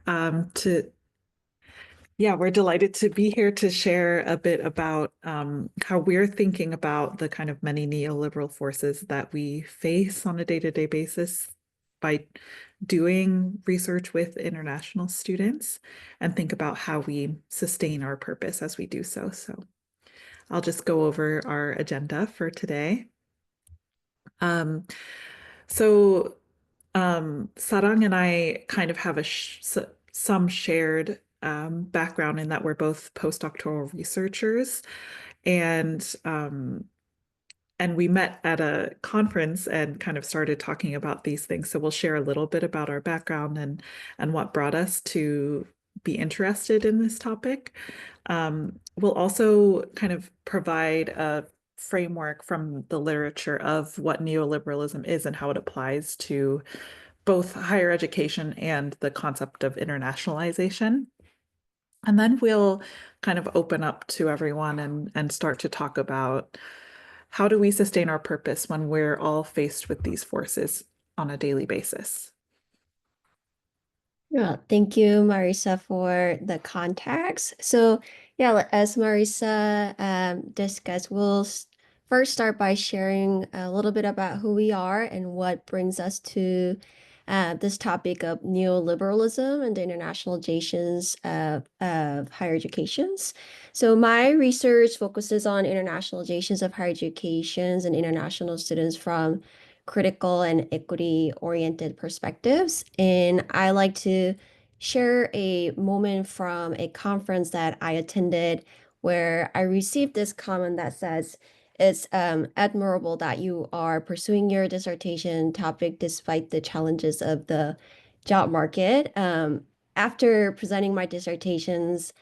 To Yeah, we're delighted to be here to share a bit about how we're thinking about the kind of many neoliberal forces that we face on a day-to-day basis by doing research with international students and think about how we sustain our purpose as we do so. So I'll just go over our agenda for today. Um, so Sarang and I kind of have some shared background in that we're both postdoctoral researchers, and we met at a conference and kind of started talking about these things. So we'll share a little bit about our background and what brought us to be interested in this topic. We'll also kind of provide a framework from the literature of what neoliberalism is and how it applies to both higher education and the concept of internationalization. And then we'll kind of open up to everyone and start to talk about how do we sustain our purpose when we're all faced with these forces on a daily basis. Yeah, thank you, Marisa, for the context. So, yeah, as Marisa discussed, first start by sharing a little bit about who we are and what brings us to this topic of neoliberalism and the internationalizations of higher educations. So, my research focuses on internationalizations of higher educations and international students from critical and equity-oriented perspectives. And I like to share a moment from a conference that I attended where I received this comment that says, it's admirable that you are pursuing your dissertation topic despite the challenges of the job market. After presenting my dissertations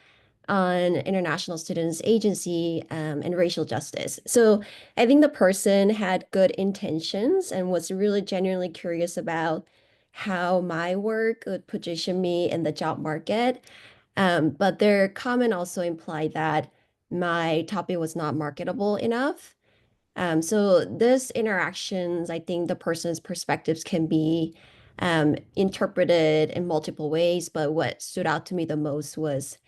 on International Students Agency and racial justice. So I think the person had good intentions and was really genuinely curious about how my work would position me in the job market. But their comment also implied that my topic was not marketable enough. So this interactions, I think the person's perspectives can be interpreted in multiple ways, but what stood out to me the most was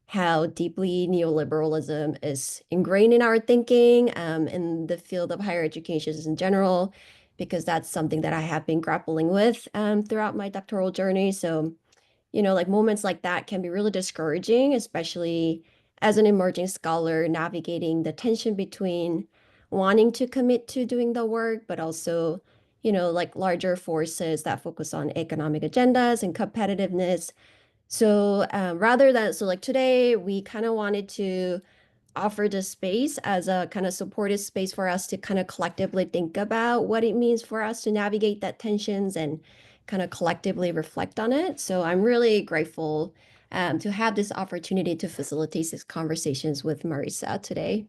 how deeply neoliberalism is ingrained in our thinking, in the field of higher education in general, because that's something that I have been grappling with throughout my doctoral journey. So, like moments like that can be really discouraging, especially as an emerging scholar navigating the tension between wanting to commit to doing the work, but also, like larger forces that focus on economic agendas and competitiveness. So like today, we kind of wanted to offer this space as a kind of supportive space for us to kind of collectively think about what it means for us to navigate that tensions and kind of collectively reflect on it. So I'm really grateful to have this opportunity to facilitate these conversations with Marisa today.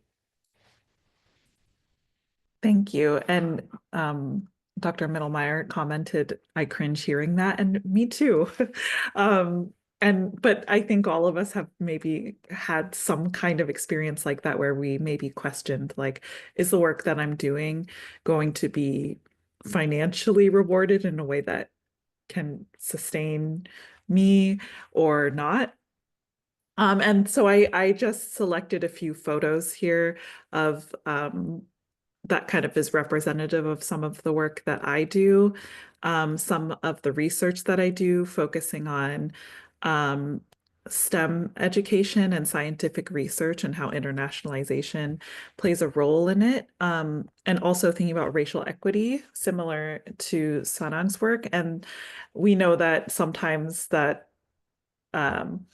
Thank you. And Dr. Mittelmeier commented, I cringe hearing that, and me too. um, but I think all of us have maybe had some kind of experience like that where we maybe questioned, like, is the work that I'm doing going to be financially rewarded in a way that can sustain me or not? And so I just selected a few photos here of that kind of is representative of some of the work that I do, some of the research that I do, focusing on um, STEM education and scientific research and how internationalization plays a role in it, and also thinking about racial equity, similar to Sanang's work. And we know that sometimes that um,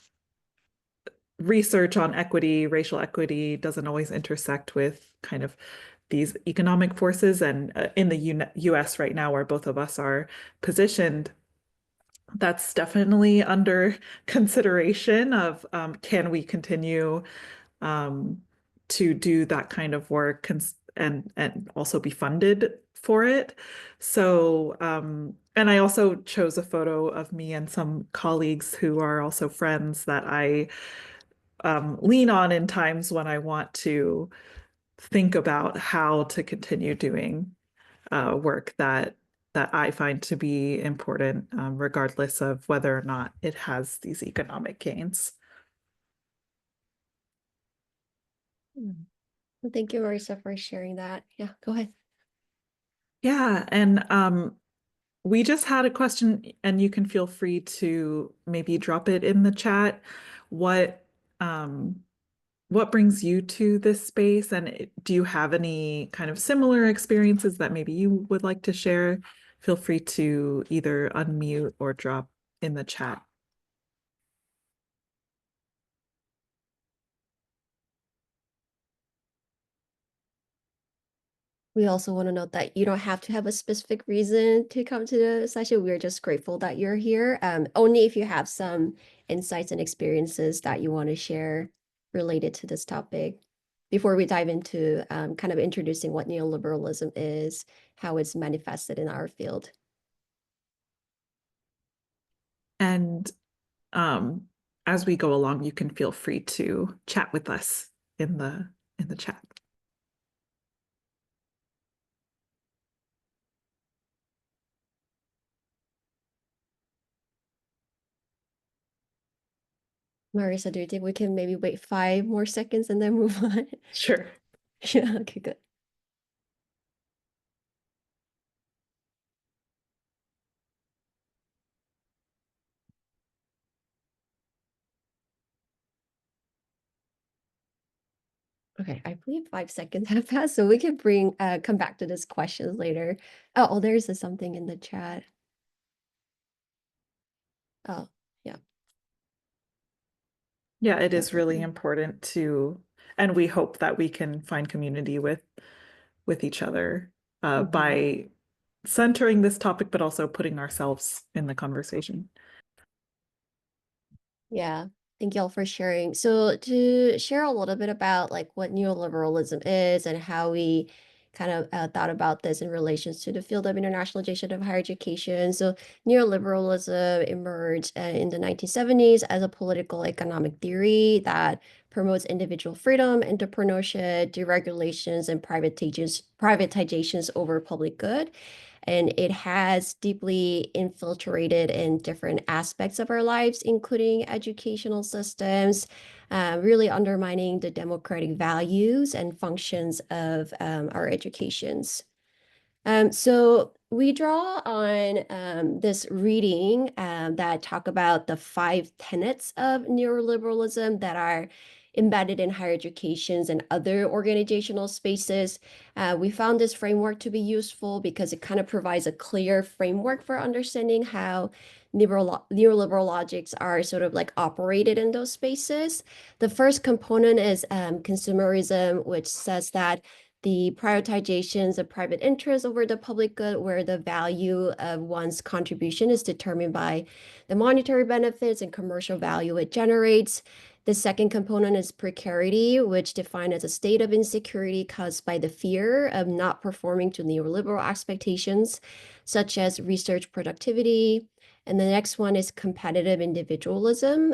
research on equity, racial equity, doesn't always intersect with kind of these economic forces. And in the US right now, where both of us are positioned, that's definitely under consideration of can we continue um, to do that kind of work and also be funded for it. So, and I also chose a photo of me and some colleagues who are also friends that I lean on in times when I want to think about how to continue doing work that that I find to be important, regardless of whether or not it has these economic gains. Mm. Well, thank you, Marisa, for sharing that. Yeah, go ahead. Yeah, and we just had a question, and you can feel free to maybe drop it in the chat. What um, what brings you to this space, and do you have any kind of similar experiences that maybe you would like to share? Feel free to either unmute or drop in the chat. We also want to note that you don't have to have a specific reason to come to the session. We're just grateful that you're here. Only if you have some insights and experiences that you want to share related to this topic before we dive into kind of introducing what neoliberalism is, how it's manifested in our field. And um, as we go along, you can feel free to chat with us in the chat. Marisa, do you think we can maybe wait 5 more seconds and then move on? Sure. Yeah, okay, good. Okay, I believe 5 seconds have passed, so we can come back to this questions later. Oh, there's something in the chat. Oh, yeah, Yeah, it is really definitely. important to, and we hope that we can find community with each other Mhm. by centering this topic, but also putting ourselves in the conversation. Yeah, thank y'all for sharing. So to share a little bit about like what neoliberalism is and how we kind of thought about this in relations to the field of internationalization of higher education. So neoliberalism emerged in the 1970s as a political economic theory that promotes individual freedom, entrepreneurship, deregulations, and privatizations over public good, and it has deeply infiltrated in different aspects of our lives, including educational systems, really undermining the democratic values and functions of our educations. So we draw on this reading that talk about the 5 tenets of neoliberalism that are embedded in higher educations and other organizational spaces. We found this framework to be useful because it kind of provides a clear framework for understanding how neoliberal logics are sort of like operated in those spaces. The first component is consumerism, which says that the prioritizations of private interests over the public good, where the value of one's contribution is determined by the monetary benefits and commercial value it generates. The second component is precarity, which defined as a state of insecurity caused by the fear of not performing to neoliberal expectations, such as research productivity. And the next one is competitive individualism,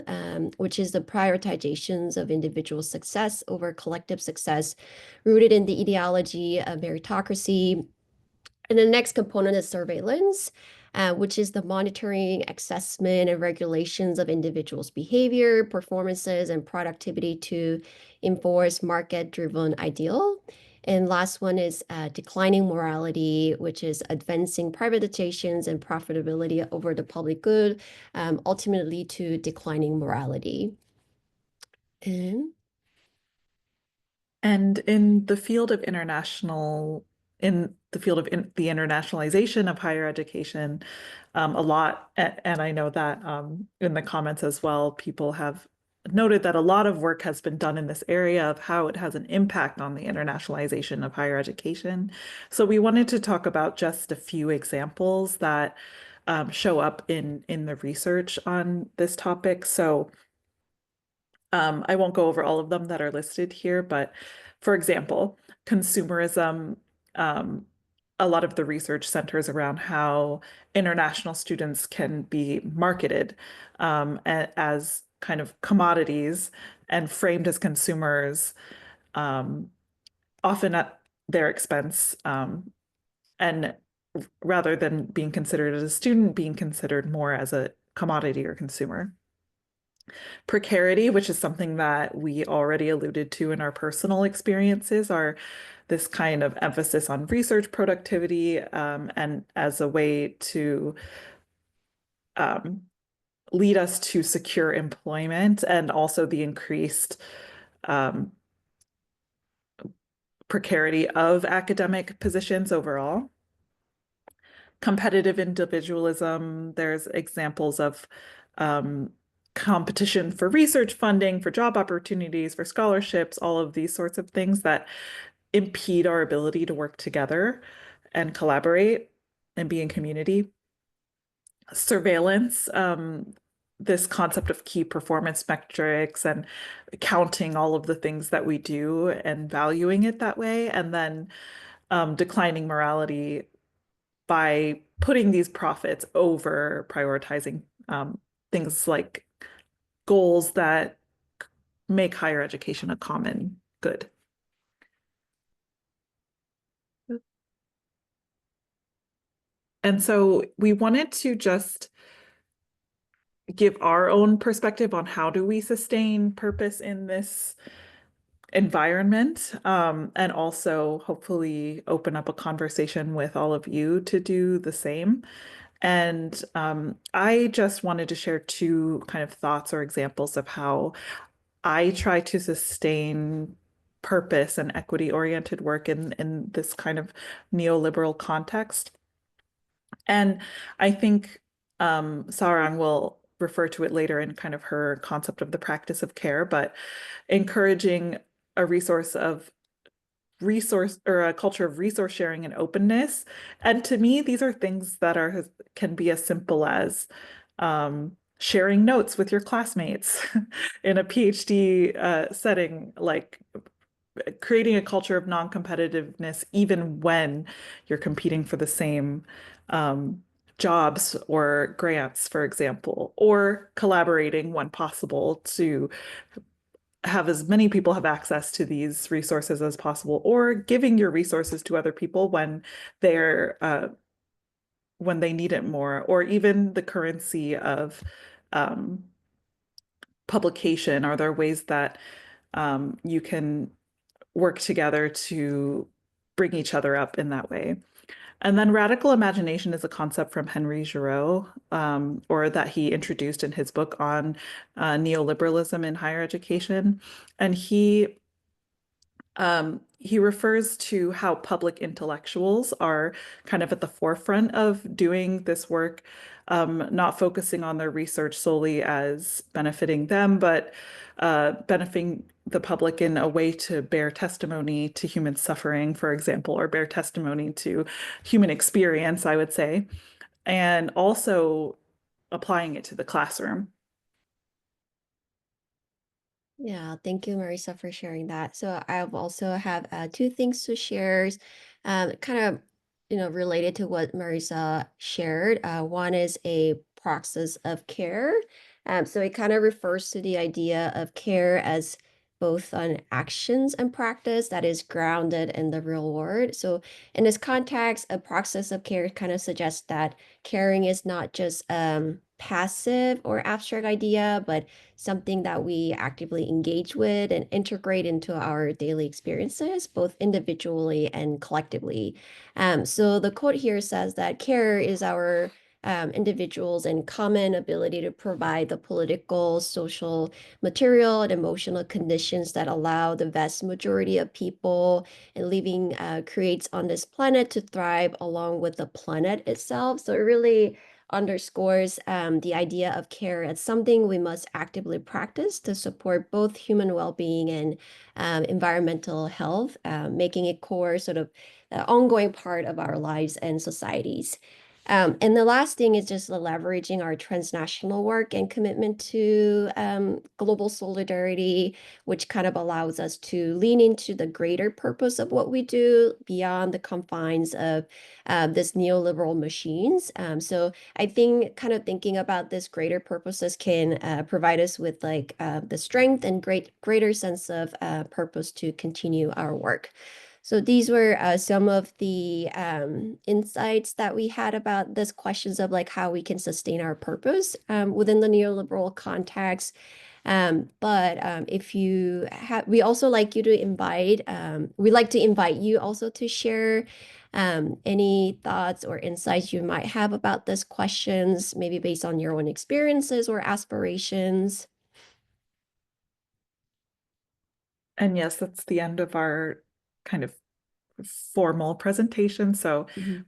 which is the prioritizations of individual success over collective success, rooted in the ideology of meritocracy. And the next component is surveillance, which is the monitoring, assessment, and regulations of individuals' behavior, performances, and productivity to enforce market-driven ideal. And last one is declining morality, which is advancing privatizations and profitability over the public good, ultimately to declining morality. And And in the field of in the field of the internationalization of higher education, a lot, and I know that in the comments as well, people have noted that a lot of work has been done in this area of how it has an impact on the internationalization of higher education. So we wanted to talk about just a few examples that show up in the research on this topic. So I won't go over all of them that are listed here, but for example, consumerism, um, a lot of the research centers around how international students can be marketed as kind of commodities and framed as consumers, um, often at their expense, and rather than being considered as a student, being considered more as a commodity or consumer. Precarity, which is something that we already alluded to in our personal experiences, are this kind of emphasis on research productivity, and as a way to um, lead us to secure employment, and also the increased um, precarity of academic positions overall. Competitive individualism, there's examples of um, competition for research funding, for job opportunities, for scholarships, all of these sorts of things that impede our ability to work together and collaborate and be in community. Surveillance, this concept of key performance metrics and counting all of the things that we do and valuing it that way, and then declining morality by putting these profits over prioritizing things like goals that make higher education a common good. And so we wanted to just give our own perspective on how do we sustain purpose in this environment, and also hopefully open up a conversation with all of you to do the same. And I just wanted to share two kind of thoughts or examples of how I try to sustain purpose and equity-oriented work in this kind of neoliberal context. And I think Sarang will refer to it later in kind of her concept of the practice of care, but encouraging a resource or a culture of resource sharing and openness. And to me, these are things that are can be as simple as sharing notes with your classmates in a PhD setting, like creating a culture of non-competitiveness, even when you're competing for the same um, jobs or grants, for example, or collaborating when possible to have as many people have access to these resources as possible, or giving your resources to other people they're when they need it more, or even the currency of um, publication. Are there ways that you can work together to bring each other up in that way? And then radical imagination is a concept from Henry Giroux, or that he introduced in his book on neoliberalism in higher education. And he refers to how public intellectuals are kind of at the forefront of doing this work, not focusing on their research solely as benefiting them, but benefiting the public in a way to bear testimony to human suffering, for example, or bear testimony to human experience, I would say, and also applying it to the classroom. Yeah, thank you, Marisa, for sharing that. So I also have two things to share, kind of, related to what Marisa shared. One is a process of care. So it kind of refers to the idea of care as both an actions and practice that is grounded in the real world. So in this context, a process of care kind of suggests that caring is not just passive or abstract idea, but something that we actively engage with and integrate into our daily experiences, both individually and collectively. So the quote here says that care is our individuals and common ability to provide the political, social, material, and emotional conditions that allow the vast majority of people and living creates on this planet to thrive along with the planet itself. So it really underscores the idea of care as something we must actively practice to support both human well-being and environmental health, making it core sort of ongoing part of our lives and societies. And the last thing is just leveraging our transnational work and commitment to global solidarity, which kind of allows us to lean into the greater purpose of what we do beyond the confines of this neoliberal machines. So I think kind of thinking about this greater purposes can provide us with the strength and greater sense of purpose to continue our work. So these were some of the insights that we had about this questions of like how we can sustain our purpose within the neoliberal context. But if you have, we also like you to invite, we like to invite you also to share any thoughts or insights you might have about these questions, maybe based on your own experiences or aspirations. And yes, that's the end of our kind of formal presentation. So Mhm.